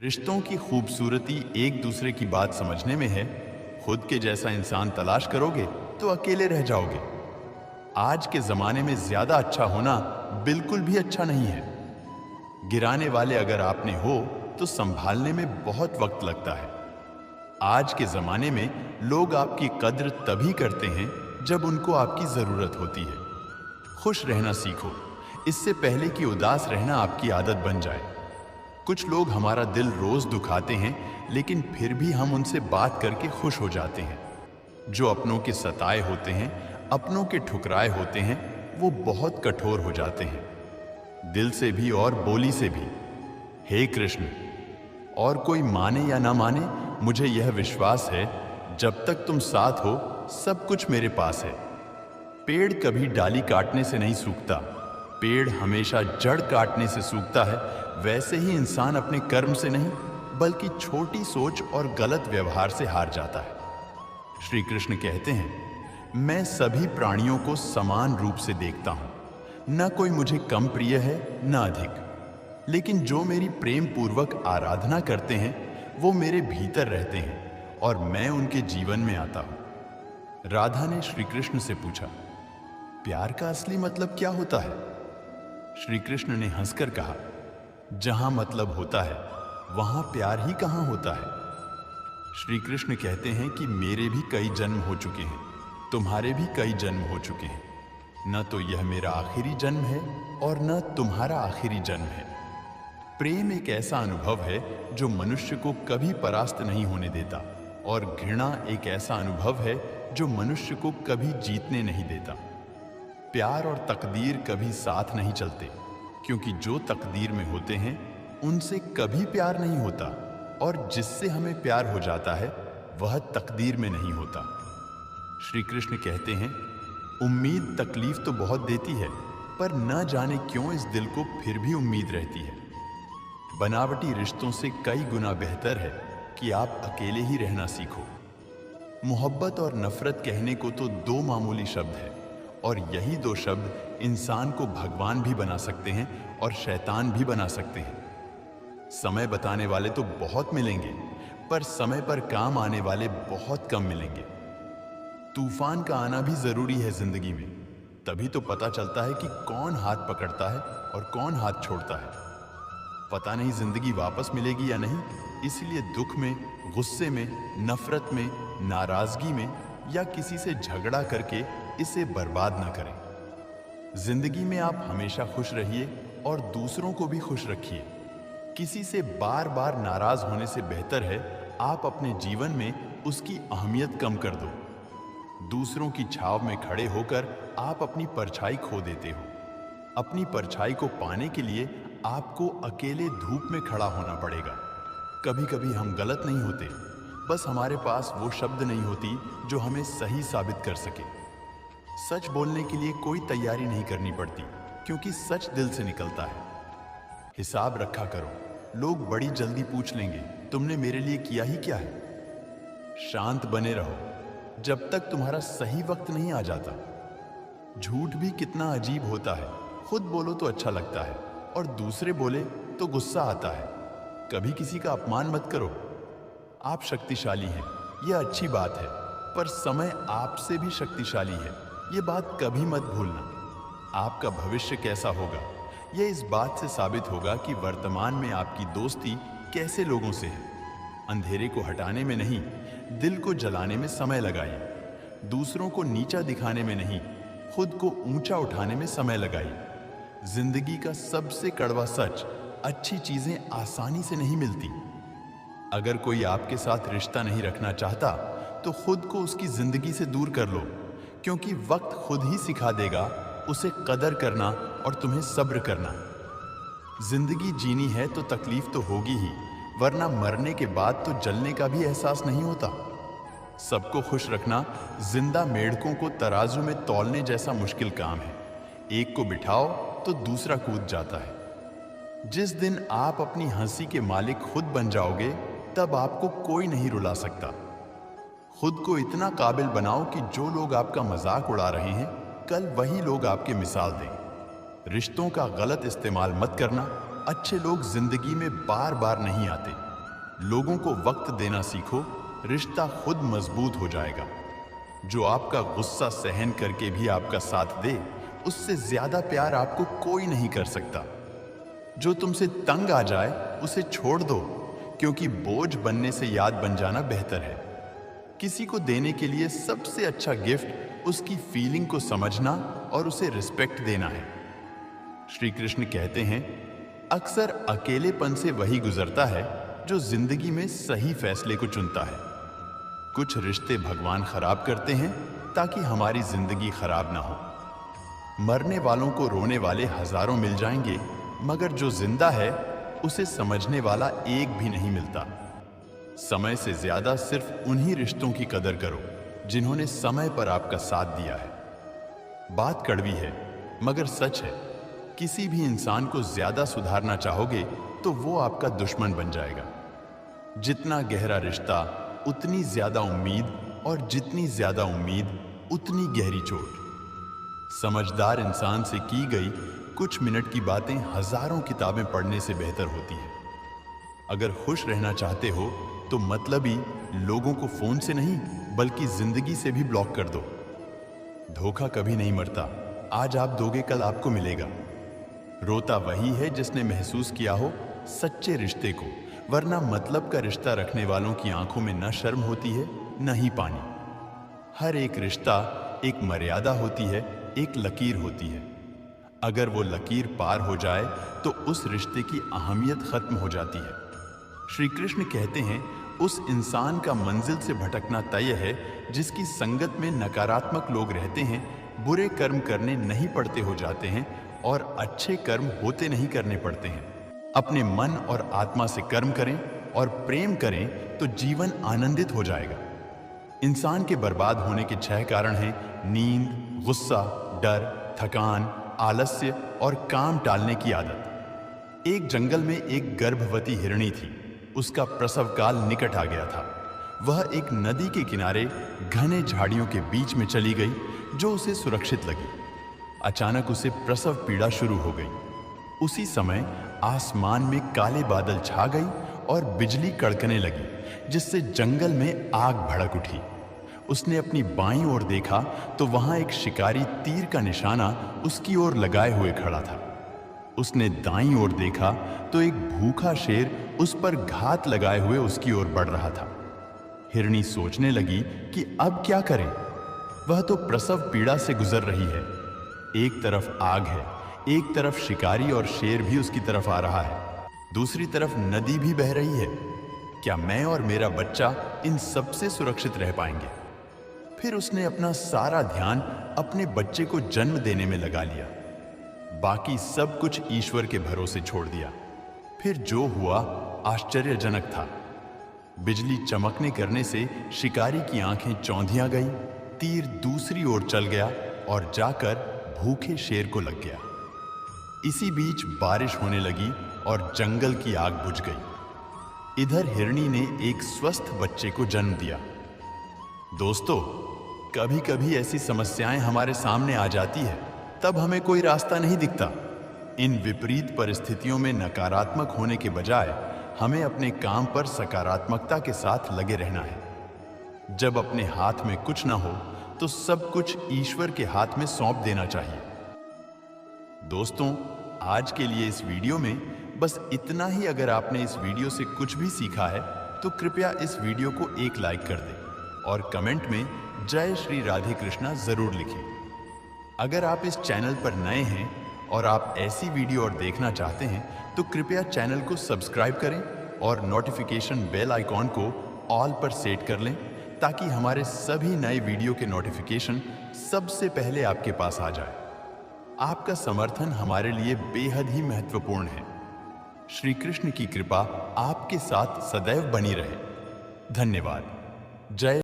रिश्तों की खूबसूरती एक दूसरे की बात समझने में है। खुद के जैसा इंसान तलाश करोगे तो अकेले रह जाओगे। आज के जमाने में ज्यादा अच्छा होना बिल्कुल भी अच्छा नहीं है। गिराने वाले अगर आपने हो तो संभालने में बहुत वक्त लगता है। आज के जमाने में लोग आपकी कद्र तभी करते हैं जब उनको आपकी जरूरत होती है। खुश रहना सीखो, इससे पहले कि उदास रहना आपकी आदत बन जाए। कुछ लोग हमारा दिल रोज दुखाते हैं, लेकिन फिर भी हम उनसे बात करके खुश हो जाते हैं। जो अपनों के सताए होते हैं, अपनों के ठुकराए होते हैं, वो बहुत कठोर हो जाते हैं, दिल से भी और बोली से भी। हे कृष्ण, और कोई माने या ना माने, मुझे यह विश्वास है जब तक तुम साथ हो सब कुछ मेरे पास है। पेड़ कभी डाली काटने से नहीं सूखता, पेड़ हमेशा जड़ काटने से सूखता है। वैसे ही इंसान अपने कर्म से नहीं, बल्कि छोटी सोच और गलत व्यवहार से हार जाता है। श्री कृष्ण कहते हैं, मैं सभी प्राणियों को समान रूप से देखता हूं, न कोई मुझे कम प्रिय है न अधिक। लेकिन जो मेरी प्रेम पूर्वक आराधना करते हैं वो मेरे भीतर रहते हैं और मैं उनके जीवन में आता हूं। राधा ने श्री कृष्ण से पूछा, प्यार का असली मतलब क्या होता है? श्री कृष्ण ने हंसकर कहा, जहां मतलब होता है वहां प्यार ही कहां होता है। श्री कृष्ण कहते हैं कि मेरे भी कई जन्म हो चुके हैं, तुम्हारे भी कई जन्म हो चुके हैं। न तो यह मेरा आखिरी जन्म है और न तुम्हारा आखिरी जन्म है। प्रेम एक ऐसा अनुभव है जो मनुष्य को कभी परास्त नहीं होने देता, और घृणा एक ऐसा अनुभव है जो मनुष्य को कभी जीतने नहीं देता। प्यार और तकदीर कभी साथ नहीं चलते, क्योंकि जो तकदीर में होते हैं उनसे कभी प्यार नहीं होता, और जिससे हमें प्यार हो जाता है वह तकदीर में नहीं होता। श्री कृष्ण कहते हैं, उम्मीद तकलीफ तो बहुत देती है, पर न जाने क्यों इस दिल को फिर भी उम्मीद रहती है। बनावटी रिश्तों से कई गुना बेहतर है कि आप अकेले ही रहना सीखो। मोहब्बत और नफरत कहने को तो दो मामूली शब्द है, और यही दो शब्द इंसान को भगवान भी बना सकते हैं और शैतान भी बना सकते हैं। समय बताने वाले तो बहुत मिलेंगे, पर समय पर काम आने वाले बहुत कम मिलेंगे। तूफान का आना भी जरूरी है जिंदगी में, तभी तो पता चलता है कि कौन हाथ पकड़ता है और कौन हाथ छोड़ता है। पता नहीं जिंदगी वापस मिलेगी या नहीं, इसलिए दुख में, गुस्से में, नफरत में, नाराजगी में या किसी से झगड़ा करके इसे बर्बाद ना करें। जिंदगी में आप हमेशा खुश रहिए और दूसरों को भी खुश रखिए। किसी से बार बार नाराज होने से बेहतर है आप अपने जीवन में उसकी अहमियत कम कर दो। दूसरों की छाव में खड़े होकर आप अपनी परछाई खो देते हो। अपनी परछाई को पाने के लिए आपको अकेले धूप में खड़ा होना पड़ेगा। कभी कभी हम गलत नहीं होते, बस हमारे पास वो शब्द नहीं होती जो हमें सही साबित कर सके। सच बोलने के लिए कोई तैयारी नहीं करनी पड़ती, क्योंकि सच दिल से निकलता है। हिसाब रखा करो, लोग बड़ी जल्दी पूछ लेंगे, तुमने मेरे लिए किया ही क्या है। शांत बने रहो जब तक तुम्हारा सही वक्त नहीं आ जाता। झूठ भी कितना अजीब होता है, खुद बोलो तो अच्छा लगता है और दूसरे बोले तो गुस्सा आता है। कभी किसी का अपमान मत करो। आप शक्तिशाली हैं, यह अच्छी बात है, पर समय आपसे भी शक्तिशाली है, ये बात कभी मत भूलना। आपका भविष्य कैसा होगा यह इस बात से साबित होगा कि वर्तमान में आपकी दोस्ती कैसे लोगों से है। अंधेरे को हटाने में नहीं, दिल को जलाने में समय लगाइए। दूसरों को नीचा दिखाने में नहीं, खुद को ऊंचा उठाने में समय लगाइए। जिंदगी का सबसे कड़वा सच, अच्छी चीजें आसानी से नहीं मिलती। अगर कोई आपके साथ रिश्ता नहीं रखना चाहता तो खुद को उसकी जिंदगी से दूर कर लो, क्योंकि वक्त खुद ही सिखा देगा उसे कदर करना और तुम्हें सब्र करना। जिंदगी जीनी है तो तकलीफ तो होगी ही, वरना मरने के बाद तो जलने का भी एहसास नहीं होता। सबको खुश रखना जिंदा मेंढकों को तराजू में तौलने जैसा मुश्किल काम है। एक को बिठाओ तो दूसरा कूद जाता है। जिस दिन आप अपनी हंसी के मालिक खुद बन जाओगे, तब आपको कोई नहीं रुला सकता। खुद को इतना काबिल बनाओ कि जो लोग आपका मजाक उड़ा रहे हैं, कल वही लोग आपके मिसाल दें। रिश्तों का गलत इस्तेमाल मत करना। अच्छे लोग जिंदगी में बार बार नहीं आते, लोगों को वक्त देना सीखो, रिश्ता खुद मजबूत हो जाएगा। जो आपका गुस्सा सहन करके भी आपका साथ दे, उससे ज्यादा प्यार आपको कोई नहीं कर सकता। जो तुमसे तंग आ जाए उसे छोड़ दो, क्योंकि बोझ बनने से याद बन जाना बेहतर है। किसी को देने के लिए सबसे अच्छा गिफ्ट उसकी फीलिंग को समझना और उसे रिस्पेक्ट देना है। श्री कृष्ण कहते हैं, अक्सर अकेलेपन से वही गुजरता है जो जिंदगी में सही फैसले को चुनता है। कुछ रिश्ते भगवान खराब करते हैं ताकि हमारी जिंदगी खराब ना हो। मरने वालों को रोने वाले हजारों मिल जाएंगे, मगर जो जिंदा है उसे समझने वाला एक भी नहीं मिलता। समय से ज्यादा सिर्फ उन्हीं रिश्तों की कदर करो जिन्होंने समय पर आपका साथ दिया है। बात कड़वी है मगर सच है, किसी भी इंसान को ज्यादा सुधारना चाहोगे तो वो आपका दुश्मन बन जाएगा। जितना गहरा रिश्ता उतनी ज्यादा उम्मीद, और जितनी ज्यादा उम्मीद उतनी गहरी चोट। समझदार इंसान से की गई कुछ मिनट की बातें हजारों किताबें पढ़ने से बेहतर होती है। अगर खुश रहना चाहते हो तो मतलबी लोगों को फोन से नहीं बल्कि जिंदगी से भी ब्लॉक कर दो। धोखा कभी नहीं मरता, आज आप दोगे कल आपको मिलेगा। रोता वही है जिसने महसूस किया हो सच्चे रिश्ते को, वरना मतलब का रिश्ता रखने वालों की आंखों में न शर्म होती है न ही पानी। हर एक रिश्ता एक मर्यादा होती है, एक लकीर होती है। अगर वो लकीर पार हो जाए तो उस रिश्ते की अहमियत खत्म हो जाती है। श्री कृष्ण कहते हैं, उस इंसान का मंजिल से भटकना तय है जिसकी संगत में नकारात्मक लोग रहते हैं। बुरे कर्म करने नहीं पड़ते हो जाते हैं और अच्छे कर्म होते नहीं करने पड़ते हैं। अपने मन और आत्मा से कर्म करें और प्रेम करें तो जीवन आनंदित हो जाएगा। इंसान के बर्बाद होने के 6 कारण हैं: नींद, गुस्सा, डर, थकान, आलस्य और काम टालने की आदत। एक जंगल में एक गर्भवती हिरणी थी। उसका प्रसव काल निकट आ गया था। वह एक नदी के किनारे घने झाड़ियों के बीच में चली गई जो उसे सुरक्षित लगी। अचानक उसे प्रसव पीड़ा शुरू हो गई। उसी समय आसमान में काले बादल छा गई और बिजली कड़कने लगी, जिससे जंगल में आग भड़क उठी। उसने अपनी बाईं ओर देखा तो वहां एक शिकारी तीर का निशाना उसकी ओर लगाए हुए खड़ा था। उसने दाईं ओर देखा तो एक भूखा शेर उस पर घात लगाए हुए उसकी ओर बढ़ रहा था। हिरनी सोचने लगी कि अब क्या करे। वह तो प्रसव पीड़ा से गुजर रही है। एक तरफ आग है, एक तरफ शिकारी और शेर भी उसकी तरफ आ रहा है, दूसरी तरफ नदी भी बह रही है। क्या मैं और मेरा बच्चा इन सब से सुरक्षित रह पाएंगे? फिर उसने अपना सारा ध्यान अपने बच्चे को जन्म देने में लगा लिया। बाकी सब कुछ ईश्वर के भरोसे छोड़ दिया। फिर जो हुआ आश्चर्यजनक था। बिजली चमकने करने से शिकारी की आंखें चौंधिया गई। तीर दूसरी ओर चल गया और जाकर भूखे शेर को लग गया। इसी बीच बारिश होने लगी और जंगल की आग बुझ गई। इधर हिरनी ने एक स्वस्थ बच्चे को जन्म दिया। दोस्तों, कभी कभी ऐसी समस्याएं हमारे सामने आ जाती है, तब हमें कोई रास्ता नहीं दिखता। इन विपरीत परिस्थितियों में नकारात्मक होने के बजाय हमें अपने काम पर सकारात्मकता के साथ लगे रहना है। जब अपने हाथ में कुछ ना हो तो सब कुछ ईश्वर के हाथ में सौंप देना चाहिए। दोस्तों, आज के लिए इस वीडियो में बस इतना ही। अगर आपने इस वीडियो से कुछ भी सीखा है तो कृपया इस वीडियो को एक लाइक कर दें और कमेंट में जय श्री राधे कृष्णा जरूर लिखें। अगर आप इस चैनल पर नए हैं और आप ऐसी वीडियो और देखना चाहते हैं तो कृपया चैनल को सब्सक्राइब करें और नोटिफिकेशन बेल आइकॉन को ऑल पर सेट कर लें, ताकि हमारे सभी नए वीडियो के नोटिफिकेशन सबसे पहले आपके पास आ जाए। आपका समर्थन हमारे लिए बेहद ही महत्वपूर्ण है। श्री कृष्ण की कृपा आपके साथ सदैव बनी रहे। धन्यवाद। जय